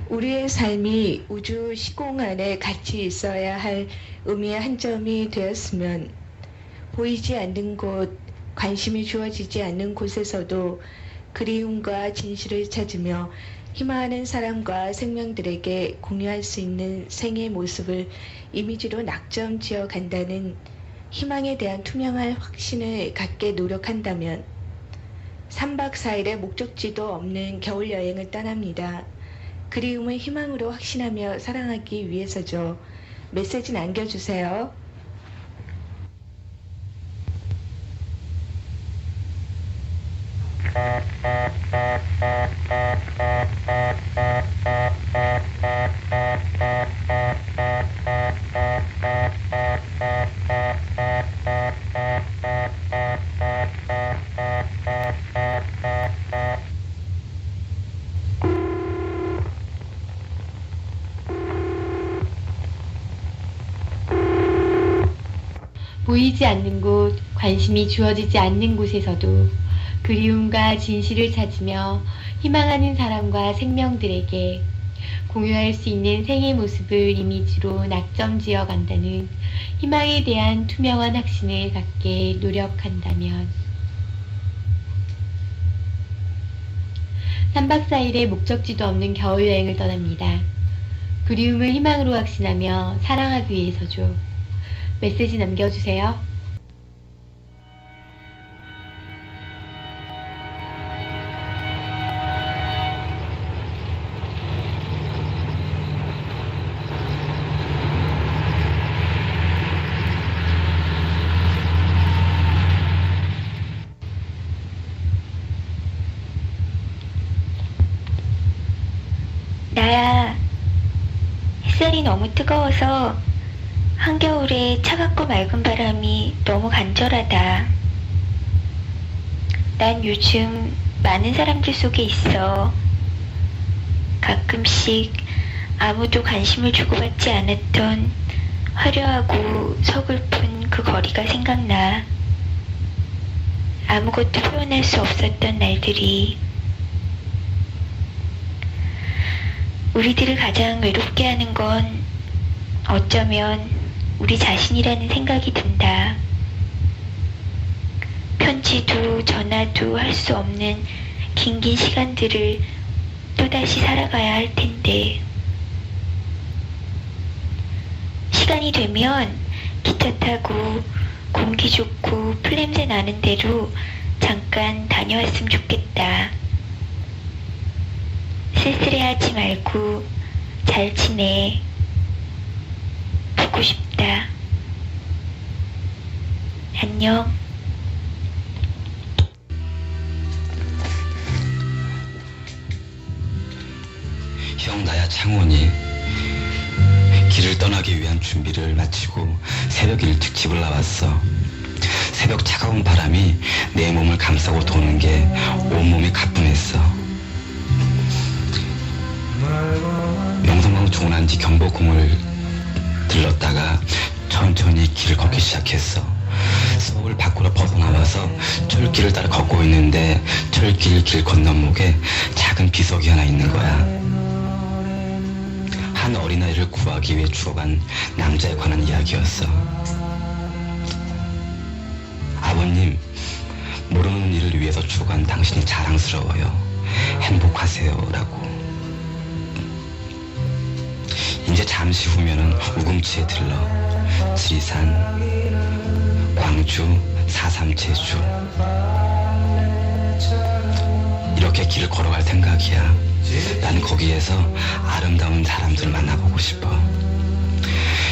우리의 삶이 우주 시공 안에 같이 있어야 할 의미의 한 점이 되었으면 보이지 않는 곳, 관심이 주어지지 않는 곳에서도 그리움과 진실을 찾으며 희망하는 사람과 생명들에게 공유할 수 있는 생의 모습을 이미지로 낙점 지어 간다는 희망에 대한 투명한 확신을 갖게 노력한다면 3박 4일의 목적지도 없는 겨울 여행을 떠납니다. 그리움을 희망으로 확신하며 사랑하기 위해서죠. 메시지 남겨주세요. 보이지 않는 곳, 관심이 주어지지 않는 곳에서도 그리움과 진실을 찾으며 희망하는 사람과 생명들에게 공유할 수 있는 생의 모습을 이미지로 낙점 지어 간다는 희망에 대한 투명한 확신을 갖게 노력한다면 3박 4일의 목적지도 없는 겨울 여행을 떠납니다. 그리움을 희망으로 확신하며 사랑하기 위해서죠. 메시지 남겨주세요. 나야, 햇살이 너무 뜨거워서 한겨울에 차갑고 맑은 바람이 너무 간절하다. 난 요즘 많은 사람들 속에 있어. 가끔씩 아무도 관심을 주고받지 않았던 화려하고 서글픈 그 거리가 생각나. 아무것도 표현할 수 없었던 날들이. 우리들을 가장 외롭게 하는 건 어쩌면 우리 자신이라는 생각이 든다. 편지도 전화도 할 수 없는 긴긴 시간들을 또다시 살아가야 할 텐데. 시간이 되면 기차 타고 공기 좋고 풀냄새 나는 데로 잠깐 다녀왔으면 좋겠다. 쓸쓸해하지 말고 잘 지내. 보고 싶다. 안녕. 형, 나야 창원이. 길을 떠나기 위한 준비를 마치고 새벽 일찍 집을 나왔어. 새벽 차가운 바람이 내 몸을 감싸고 도는 게 온몸이 가뿐했어. 명성황 중원한지 경복궁을 들렀다가 천천히 길을 걷기 시작했어. 서울 밖으로 벗어나와서 철길을 따라 걷고 있는데 철길 길 건너목에 작은 비석이 하나 있는 거야. 한 어린아이를 구하기 위해 죽어간 남자에 관한 이야기였어. 아버님, 모르는 일을 위해서 죽어간 당신이 자랑스러워요. 행복하세요. 라고. 이제 잠시 후면은 우금치에 들러 지리산, 광주, 4.3 제주 이렇게 길을 걸어갈 생각이야. 난 거기에서 아름다운 사람들을 만나보고 싶어.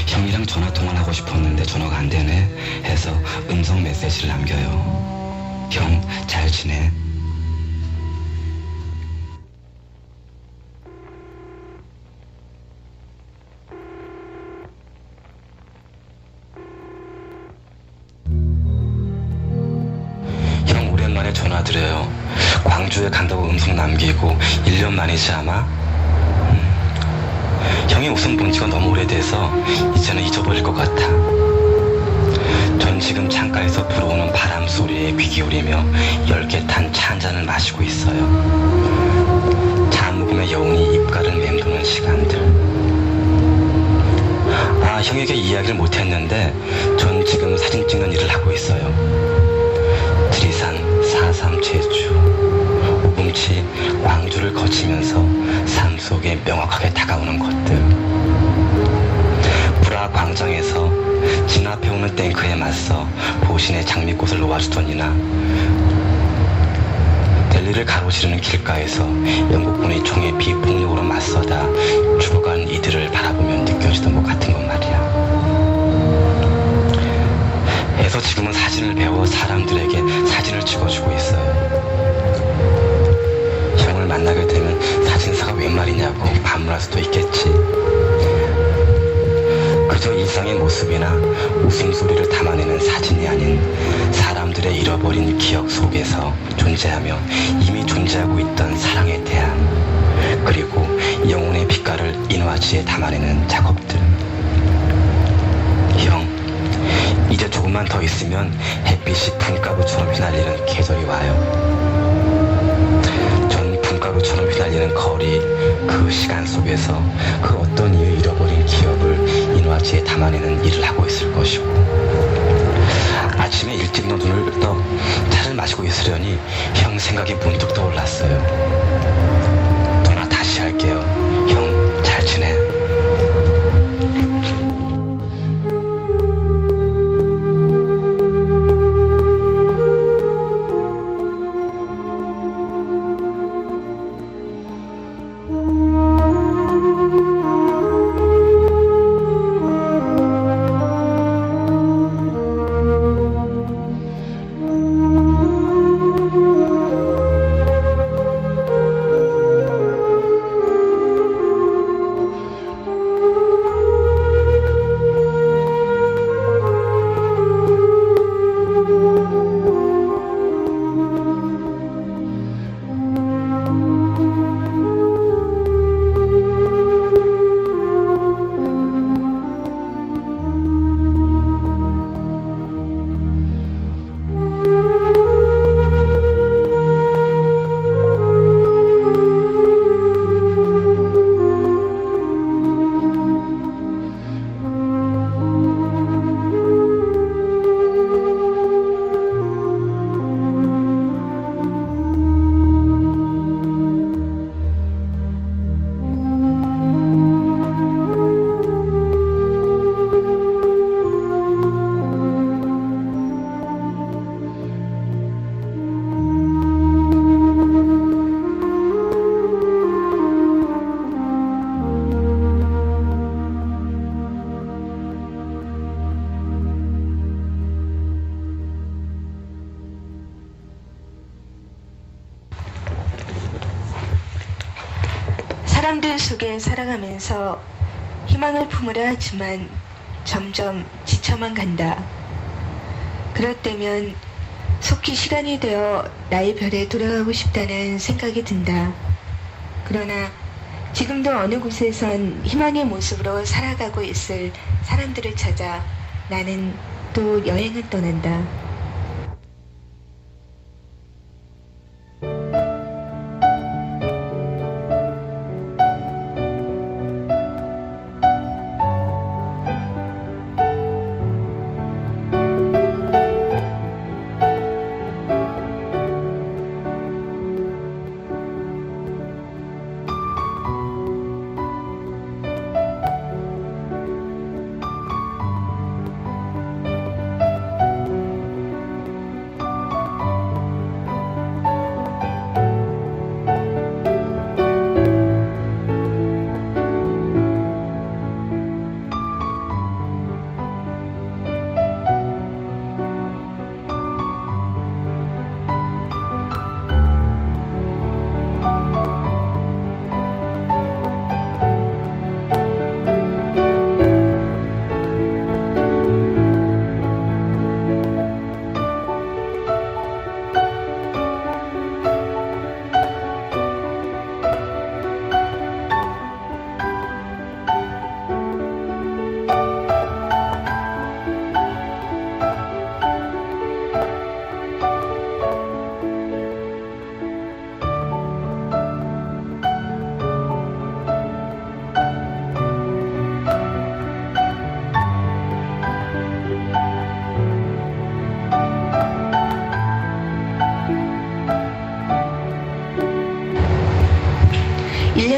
형이랑 전화통화를 하고 싶었는데 전화가 안 되네 해서 음성 메시지를 남겨요. 형, 잘 지내? 형, 오랜만에 전화드려요. 광주에 간다고 음성 남기고 1년 만이지 아마? 형이 웃음 본 지가 너무 오래돼서 이제는 잊어버릴 것 같아. 전 지금 창가에서 불어오는 바람 소리에 귀 기울이며 10개 탄 차 한 잔을 마시고 있어요. 잠 묵음의 여운이 입가를 맴도는 형에게 이야기를 못했는데 전 지금 사진 찍는 일을 하고 있어요. 지리산, 4.3 제주, 오금치, 광주를 거치면서 삶 속에 명확하게 다가오는 것들. 불화 광장에서 진 앞에 오는 탱크에 맞서 보신의 장미꽃을 놓아주더니나 델리를 가로지르는 길가에서 영국군의 총에 비폭력으로 맞서다 죽어간 이들을 바라보면 느껴지던 것 같은 건 말이야. 해서 지금은 사진을 배워 사람들에게 사진을 찍어주고 있어요. 형을 만나게 되면 사진사가 웬 말이냐고 반문할 수도 있겠지. 그저 일상의 모습이나 웃음소리를 담아내는 사진이 아닌 사람들의 잃어버린 기억 속에서 존재하며 이미 존재하고 있던 사랑에 대한, 그리고 영혼의 빛깔을 인화지에 담아내는 작업들. 형, 이제 조금만 더 있으면 햇빛이 분가루처럼 휘날리는 계절이 와요. 전 분가루처럼 휘날리는 거리, 그 시간 속에서 그 어떤 이유 잃어버린 기억을 인화지에 담아내는 일을 하고 있을 것이고, 아침에 일찍 눈을 떠 차를 마시고 있으려니 형 생각이 문득 떠올랐어요. 전화 다시 할게요. 형, 잘 지내? 사람들 속에 살아가면서 희망을 품으려 하지만 점점 지쳐만 간다. 그럴 때면 속히 시간이 되어 나의 별에 돌아가고 싶다는 생각이 든다. 그러나 지금도 어느 곳에선 희망의 모습으로 살아가고 있을 사람들을 찾아 나는 또 여행을 떠난다.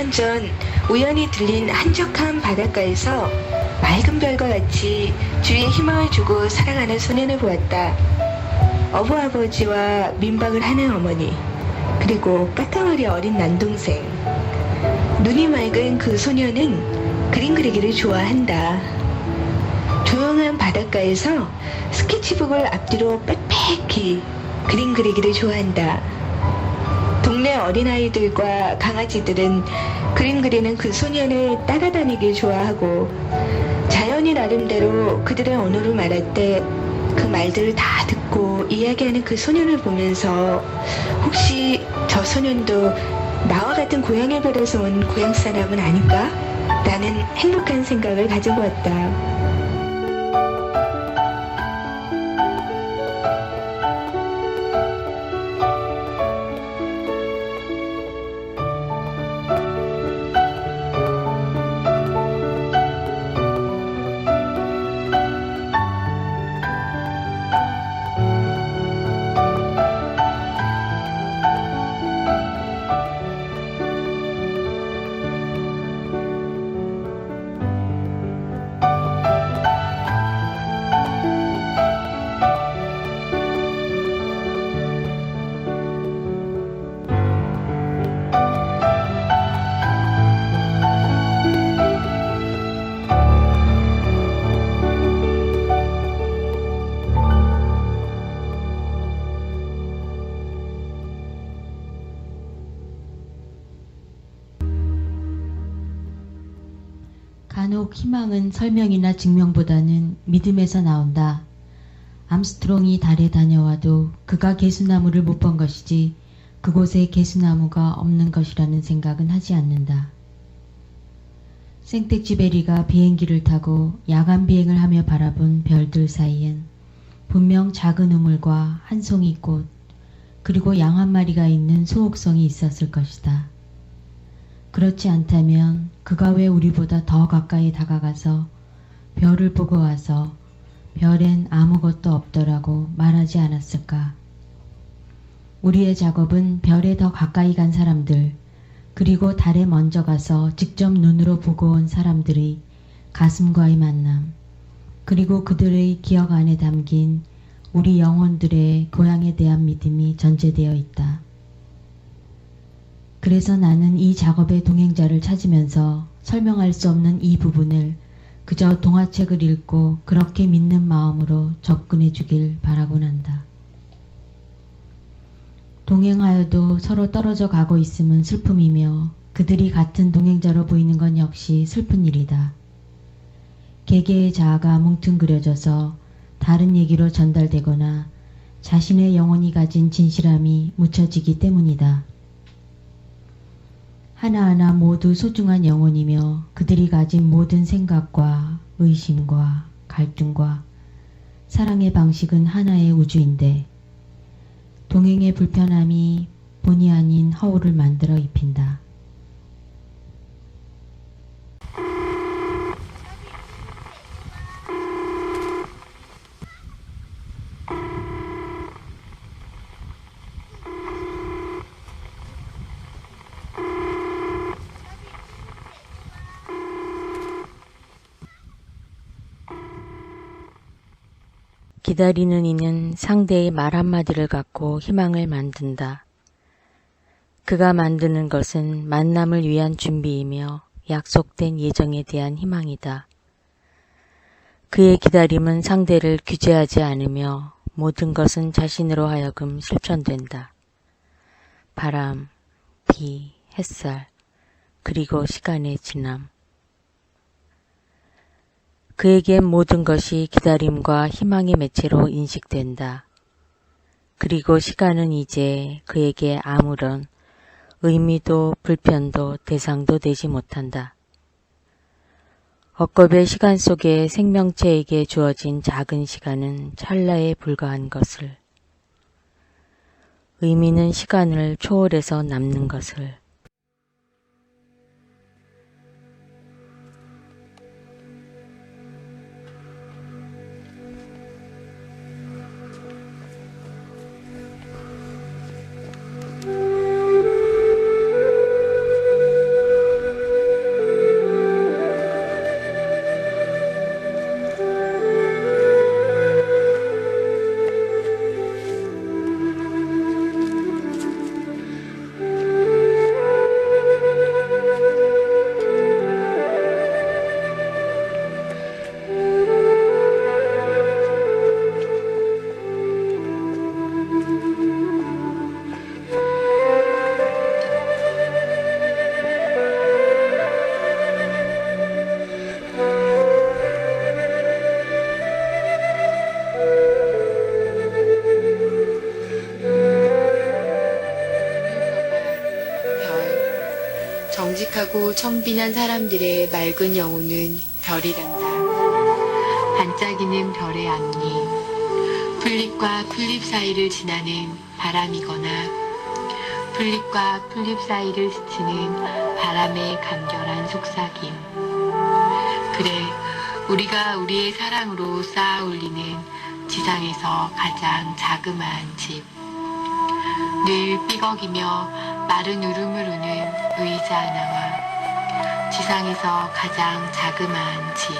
년 전 우연히 들린 한적한 바닷가에서 맑은 별과 같이 주위에 희망을 주고 살아가는 소년을 보았다. 어부아버지와 민박을 하는 어머니, 그리고 까까머리 어린 남동생. 눈이 맑은 그 소년은 그림 그리기를 좋아한다. 조용한 바닷가에서 스케치북을 앞뒤로 빽빽히 그림 그리기를 좋아한다. 동네 어린아이들과 강아지들은 그림 그리는 그 소년을 따라다니길 좋아하고 자연이 나름대로 그들의 언어를 말할 때 그 말들을 다 듣고 이야기하는 그 소년을 보면서 혹시 저 소년도 나와 같은 고향의 별에서 온 고향 사람은 아닐까? 라는 행복한 생각을 가져보았다. 간혹 희망은 설명이나 증명보다는 믿음에서 나온다. 암스트롱이 달에 다녀와도 그가 개수나무를 못 본 것이지 그곳에 개수나무가 없는 것이라는 생각은 하지 않는다. 생텍쥐베리가 비행기를 타고 야간 비행을 하며 바라본 별들 사이엔 분명 작은 우물과 한 송이 꽃, 그리고 양 한 마리가 있는 소옥성이 있었을 것이다. 그렇지 않다면 그가 왜 우리보다 더 가까이 다가가서 별을 보고 와서 별엔 아무것도 없더라고 말하지 않았을까? 우리의 작업은 별에 더 가까이 간 사람들, 그리고 달에 먼저 가서 직접 눈으로 보고 온 사람들의 가슴과의 만남, 그리고 그들의 기억 안에 담긴 우리 영혼들의 고향에 대한 믿음이 전제되어 있다. 그래서 나는 이 작업의 동행자를 찾으면서 설명할 수 없는 이 부분을 그저 동화책을 읽고 그렇게 믿는 마음으로 접근해 주길 바라곤 한다. 동행하여도 서로 떨어져 가고 있음은 슬픔이며 그들이 같은 동행자로 보이는 건 역시 슬픈 일이다. 개개의 자아가 뭉뚱그려져서 다른 얘기로 전달되거나 자신의 영혼이 가진 진실함이 묻혀지기 때문이다. 하나하나 모두 소중한 영혼이며 그들이 가진 모든 생각과 의심과 갈등과 사랑의 방식은 하나의 우주인데 동행의 불편함이 본의 아닌 허울을 만들어 입힌다. 기다리는 이는 상대의 말 한마디를 갖고 희망을 만든다. 그가 만드는 것은 만남을 위한 준비이며 약속된 예정에 대한 희망이다. 그의 기다림은 상대를 규제하지 않으며 모든 것은 자신으로 하여금 실천된다. 바람, 비, 햇살, 그리고 시간의 지남. 그에겐 모든 것이 기다림과 희망의 매체로 인식된다. 그리고 시간은 이제 그에게 아무런 의미도 불편도 대상도 되지 못한다. 억겁의 시간 속에 생명체에게 주어진 작은 시간은 찰나에 불과한 것을, 의미는 시간을 초월해서 남는 것을, 정직하고 청빈한 사람들의 맑은 영혼은 별이란다. 반짝이는 별의 앞니, 풀잎과 풀잎 사이를 지나는 바람이거나 풀잎과 풀잎 사이를 스치는 바람의 간결한 속삭임. 그래, 우리가 우리의 사랑으로 쌓아 올리는 지상에서 가장 자그마한 집. 늘 삐걱이며 마른 울음을 우는 의자 하나와 지상에서 가장 자그마한 집.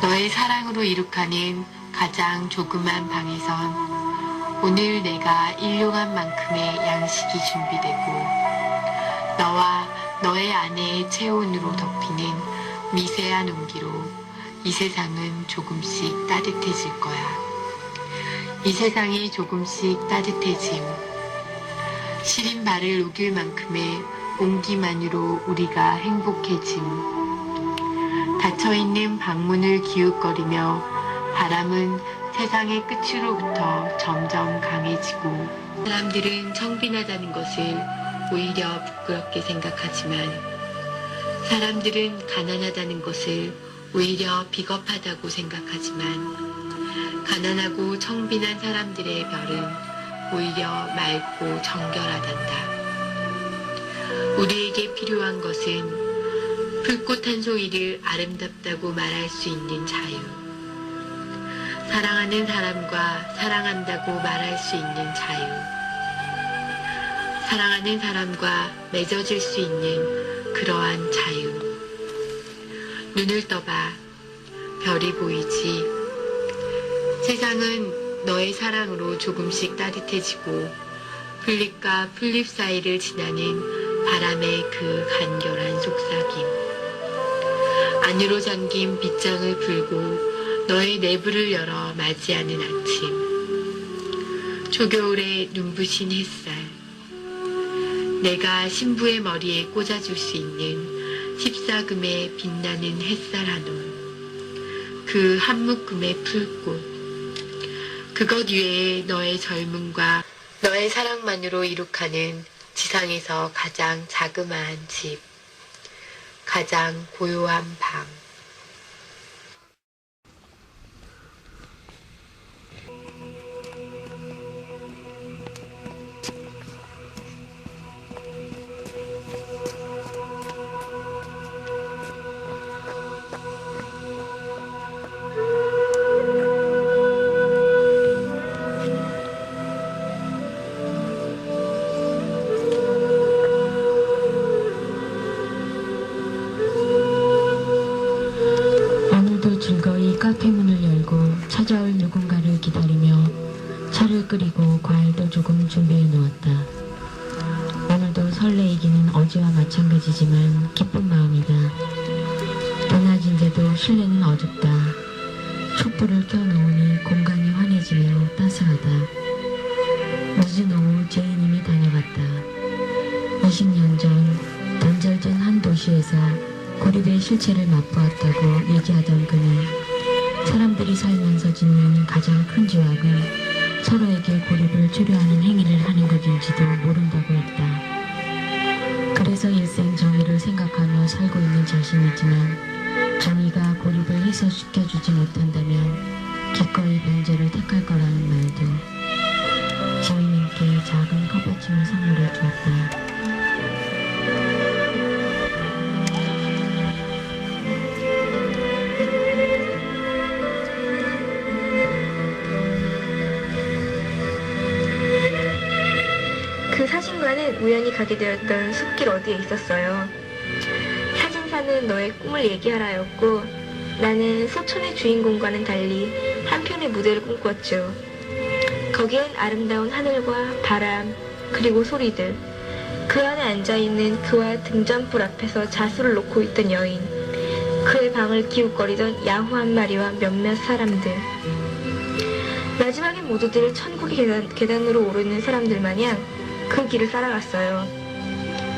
너의 사랑으로 이룩하는 가장 조그만 방에선 오늘 내가 일용한 만큼의 양식이 준비되고 너와 너의 아내의 체온으로 덮이는 미세한 온기로 이 세상은 조금씩 따뜻해질 거야. 이 세상이 조금씩 따뜻해짐. 시린 발을 녹일 만큼의 온기만으로 우리가 행복해짐. 닫혀있는 방문을 기웃거리며 바람은 세상의 끝으로부터 점점 강해지고 사람들은 청빈하다는 것을 오히려 부끄럽게 생각하지만 사람들은 가난하다는 것을 오히려 비겁하다고 생각하지만 가난하고 청빈한 사람들의 별은 오히려 맑고 정결하단다. 우리에게 필요한 것은 풀꽃 한 송이를 아름답다고 말할 수 있는 자유. 사랑하는 사람과 사랑한다고 말할 수 있는 자유. 사랑하는 사람과 맺어질 수 있는 그러한 자유. 눈을 떠봐. 별이 보이지. 세상은 너의 사랑으로 조금씩 따뜻해지고 풀잎과 풀잎 사이를 지나는 바람의 그 간결한 속삭임. 안으로 잠긴 빗장을 풀고 너의 내부를 열어 맞이하는 아침. 초겨울의 눈부신 햇살. 내가 신부의 머리에 꽂아줄 수 있는 14금의 빛나는 햇살 한 올. 그 한 묶음의 풀꽃. 그것 위에 너의 젊음과 너의 사랑만으로 이룩하는 지상에서 가장 자그마한 집, 가장 고요한 방. 즐거이 카페 문을 열고 찾아올 누군가를 기다리며 차를 끓이고 과일도 조금 준비해 놓았다. 오늘도 설레이기는 어제와 마찬가지지만 기쁜 마음이다. 낮인데도 실내는 어둡다. 촛불을 켜놓으니 공간이 환해지며 따스하다. 늦은 오후 제이님이 다녀갔다. 20년 전 단절된 한 도시에서 고립의 실체를 맛보았다고 얘기하던 그는 사람들이 살면서 짓는 가장 큰 죄악은 서로에게 고립을 초래하는 행위를 하는 것인지도 모른다고 했다. 그래서 일생 정의를 생각하며 살고 있는 자신이지만 정의가 고립을 해소시켜주지 못한다면 기꺼이 변제를 택할 거라는 말도 저희님께 작은 컵받침을 선물해 주었다. 그 사진관은 우연히 가게 되었던 숲길 어디에 있었어요. 사진사는 너의 꿈을 얘기하라였고 나는 소천의 주인공과는 달리 한편의 무대를 꿈꾸었죠. 거기엔 아름다운 하늘과 바람 그리고 소리들, 그 안에 앉아있는 그와 등잔불 앞에서 자수를 놓고 있던 여인, 그의 방을 기웃거리던 야후 한 마리와 몇몇 사람들. 마지막엔 모두들 천국의 계단으로 오르는 사람들 마냥 그 길을 따라갔어요.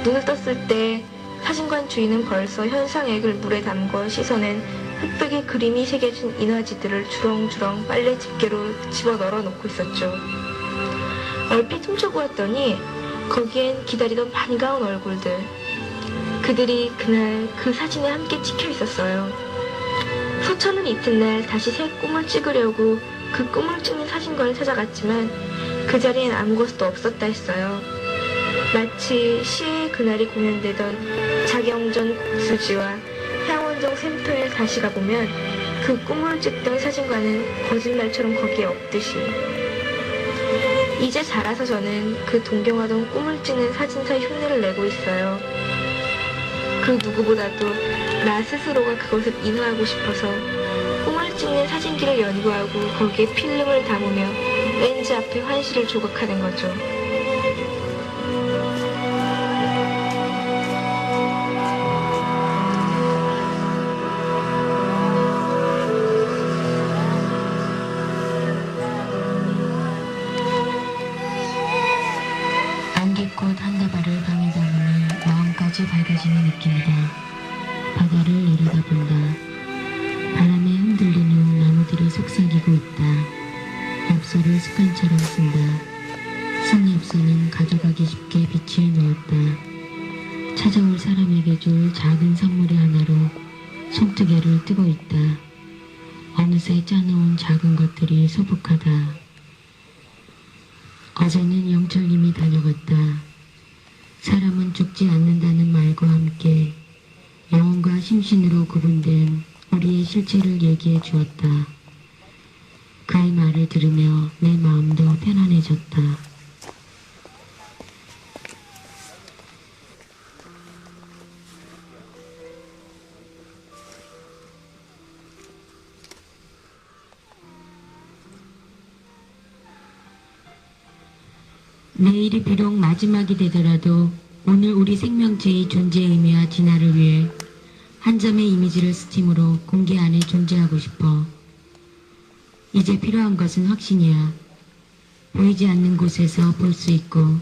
눈을 떴을 때 사진관 주인은 벌써 현상액을 물에 담궈 씻어낸 흑백의 그림이 새겨진 인화지들을 주렁주렁 빨래 집게로 집어넣어 놓고 있었죠. 얼핏 훔쳐보았더니 거기엔 기다리던 반가운 얼굴들, 그들이 그날 그 사진에 함께 찍혀 있었어요. 소천은 이튿날 다시 새 꿈을 찍으려고 그 꿈을 찍는 사진관을 찾아갔지만 그 자리엔 아무것도 없었다 했어요. 마치 시의 그날이 공연되던 자경전 수지와 향원정 샘터에 다시 가보면 그 꿈을 찍던 사진관은 거짓말처럼 거기에 없듯이. 이제 자라서 저는 그 동경하던 꿈을 찍는 사진사의 흉내를 내고 있어요. 그 누구보다도 나 스스로가 그것을 인화하고 싶어서 꿈을 찍는 사진기를 연구하고 거기에 필름을 담으며 렌즈 앞에 환시를 조각하는 거죠. 안개꽃 한 다발을 방에 담으니 마음까지 밝아지는 느낌이다. 바다를 내려다본다. 바람에 흔들리는 나무들이 속삭이고 있다. 엽서를 습관처럼 쓴다. 쓴 엽서는 가져가기 쉽게 빛을 놓았다. 찾아올 사람에게 줄 작은 선물의 하나로 손뜨개를 뜨고 있다. 어느새 짜놓은 작은 것들이 소복하다. 어제는 영철님이 다녀갔다. 사람은 죽지 않는다는 말과 함께 영혼과 심신으로 구분된 우리의 실체를 얘기해 주었다. 그의 말을 들으며 내 마음도 편안해졌다. 내일이 비록 마지막이 되더라도 오늘 우리 생명체의 존재 의미와 진화를 위해 한 점의 이미지를 스팀으로 공기 안에 존재하고 싶어. 이제 필요한 것은 확신이야. 보이지 않는 곳에서 볼 수 있고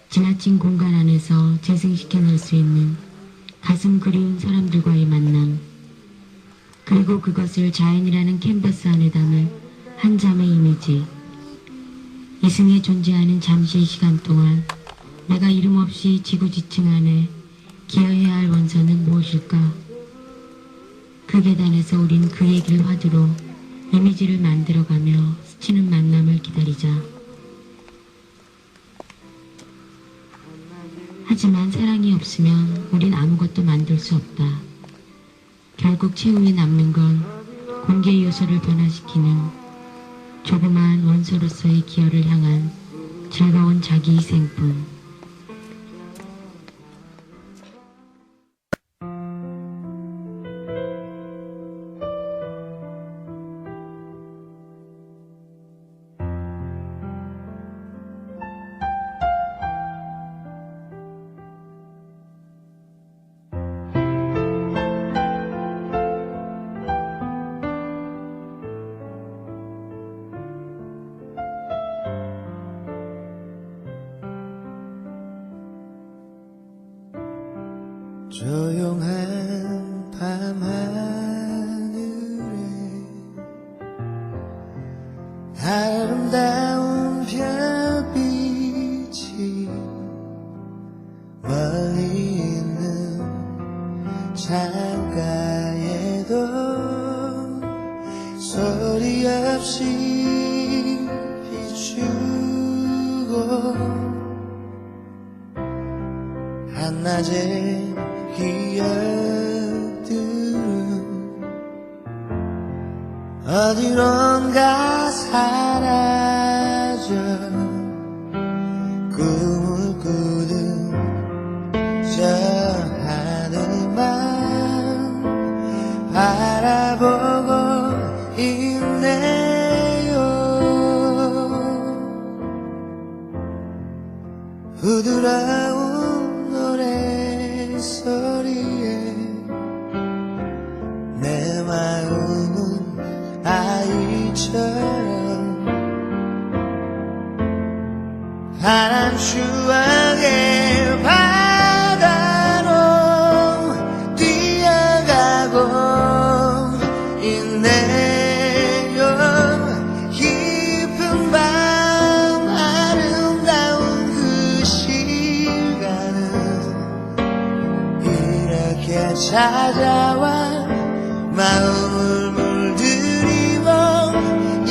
지나친 공간 안에서 재생시켜낼 수 있는 가슴 그리운 사람들과의 만남. 그리고 그것을 자연이라는 캔버스 안에 담은 한 점의 이미지. 이승에 존재하는 잠시의 시간 동안 내가 이름 없이 지구 지층 안에 기여해야 할 원선은 무엇일까? 그 계단에서 우린 그 얘기를 화두로 이미지를 만들어가며 스치는 만남을 기다리자. 하지만 사랑이 없으면 우린 아무것도 만들 수 없다. 결국 최후에 남는 건 공개 요소를 변화시키는 조그마한 원소로서의 기여를 향한 즐거운 자기희생뿐. 조용한 밤하늘에 아름다운 별빛이 멀리 있는 창가에도 소리 없이 비추고 한낮에 기억들은 어디론가 사라져 꿈을 꾸는 저 하늘만 바라보고 있네요. 부드러운 노래소리에 내 마음은 아이처럼 파란 추억의 바다로 뛰어가고 있네요. 깊은 밤 아름다운 그 시간 내가 찾아와 마음을 물들이고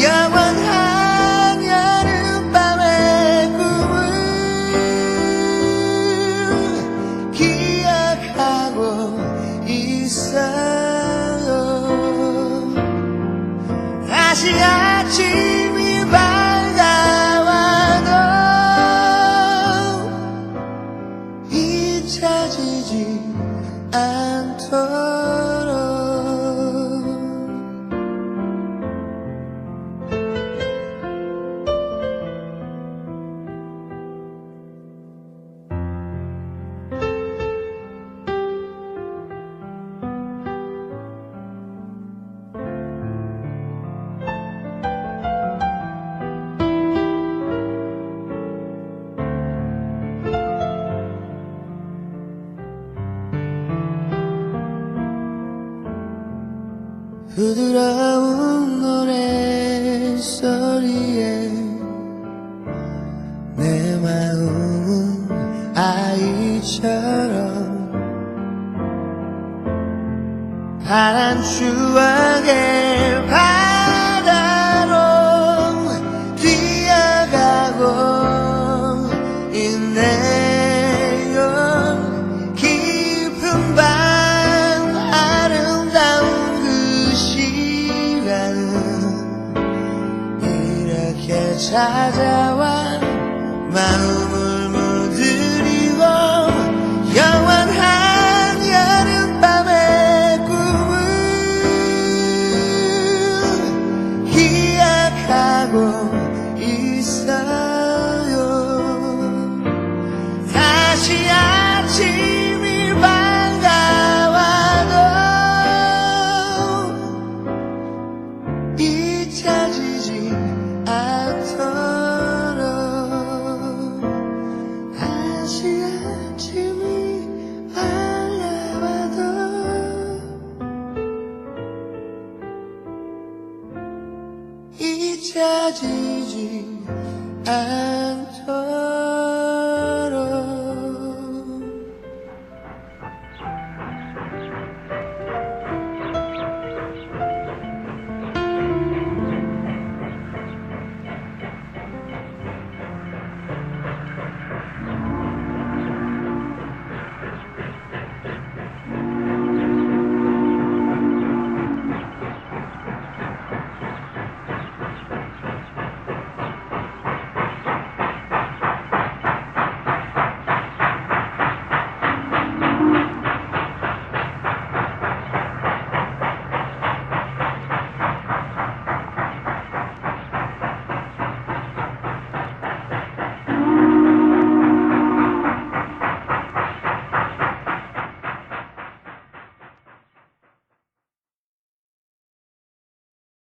영원한 여름밤의 꿈을 기억하고 있어요. 다시 아침이 밝아와도 잊혀지지 않도록 부드러운 노래소리에 내 마음은 아이처럼 파란 추억에